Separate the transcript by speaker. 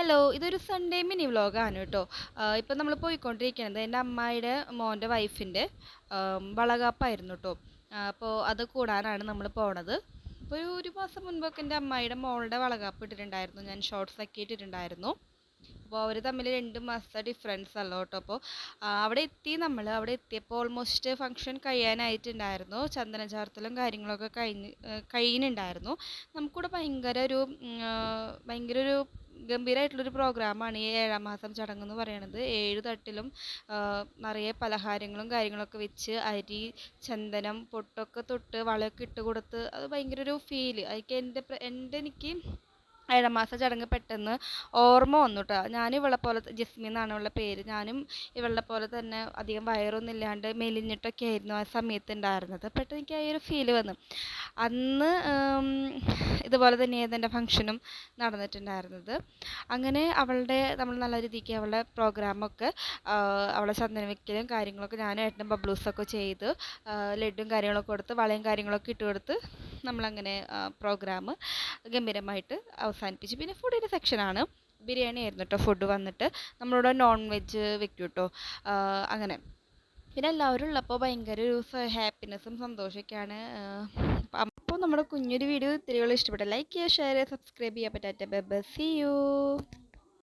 Speaker 1: Hello, ഇതൊരു Sunday mini വ്ലോഗാണ് കേട്ടോ. ഇപ്പം നമ്മൾ പോയിക്കൊണ്ടിരിക്കുന്നത് എൻ്റെ അമ്മായിയുടെ മോൻ്റെ വൈഫിൻ്റെ വളകാപ്പായിരുന്നു കേട്ടോ. അപ്പോൾ അത് കൂടാനാണ് നമ്മൾ പോണത്. അപ്പോൾ ഒരു മാസം മുൻപൊക്കെ എൻ്റെ അമ്മായിയുടെ മോളുടെ വളകാപ്പ് ഇട്ടിട്ടുണ്ടായിരുന്നു, ഞാൻ ഷോർട്സ് ഒക്കെ ഇട്ടിട്ടുണ്ടായിരുന്നു. അപ്പോൾ അവർ തമ്മിൽ 2 മാസത്തെ ഡിഫറൻസ് അല്ല കേട്ടോ. അപ്പോൾ അവിടെ എത്തിയപ്പോൾ ഓൾമോസ്റ്റ് ഫംഗ്ഷൻ കഴിയാനായിട്ടുണ്ടായിരുന്നു. ചന്ദന ചാർത്തലും കാര്യങ്ങളൊക്കെ കഴിയുന്നുണ്ടായിരുന്നു. നമുക്കിവിടെ ഭയങ്കര ഒരു ഗംഭീരമായിട്ടുള്ളൊരു പ്രോഗ്രാമാണ് ഈ 7 മാസം ചടങ്ങ് എന്ന് പറയുന്നത്. 7 തട്ടിലും നിറയെ പലഹാരങ്ങളും കാര്യങ്ങളൊക്കെ വെച്ച് അരി, ചന്ദനം, പൊട്ടൊക്കെ തൊട്ട് വളയൊക്കെ ഇട്ട് കൊടുത്ത് അത് ഭയങ്കര ഒരു ഫീല്. അതൊക്കെ എനിക്ക് 7 മാസം ചടങ്ങ് പെട്ടെന്ന് ഓർമ്മ വന്നു കേട്ടോ. ഞാൻ ഇവളെ പോലെ ജസ്മി എന്നാണ് ഇവളുടെ പേര്. ഞാനും ഇവളുടെ പോലെ തന്നെ അധികം വയറൊന്നും ഇല്ലാണ്ട് മെലിഞ്ഞിട്ടൊക്കെ ആയിരുന്നു ആ സമയത്ത് ഉണ്ടായിരുന്നത്. പെട്ടെന്ന് എനിക്ക് ആ ഒരു ഫീല് വന്നു. അന്ന് ഇതുപോലെ തന്നെയായിരുന്നു എൻ്റെ ഫംഗ്ഷനും നടന്നിട്ടുണ്ടായിരുന്നത്. അങ്ങനെ നമ്മൾ നല്ല രീതിക്ക് അവളുടെ പ്രോഗ്രാമൊക്കെ അവളെ ചന്ദനം വെക്കലും കാര്യങ്ങളൊക്കെ ഞാനും ഏട്ടനും ബബ്ലൂസൊക്കെ ചെയ്ത് ലഡും കാര്യങ്ങളൊക്കെ കൊടുത്ത് വളയും കാര്യങ്ങളൊക്കെ ഇട്ട് കൊടുത്ത് നമ്മളങ്ങനെ പ്രോഗ്രാം ഗംഭീരമായിട്ട് അവസാനിപ്പിച്ചു. പിന്നെ ഫുഡിൻ്റെ സെക്ഷനാണ്. ബിരിയാണി ആയിരുന്നു കേട്ടോ ഫുഡ് വന്നിട്ട്. നമ്മളിവിടെ നോൺ വെജ് വെക്കും കേട്ടോ. അങ്ങനെ പിന്നെ എല്ലാവരും ഉള്ളപ്പോൾ ഭയങ്കര ഒരു ഹാപ്പിനെസ്സും സന്തോഷമൊക്കെയാണ്. അപ്പോൾ നമ്മുടെ കുഞ്ഞൊരു വീഡിയോ ഇത്തിരികൾ ഇഷ്ടപ്പെട്ട ലൈക്ക് ചെയ്യുക, ഷെയർ ചെയ്യുക, സബ്സ്ക്രൈബ് ചെയ്യാൻ പറ്റാത്ത ബൈ ബൈ, സീ യു.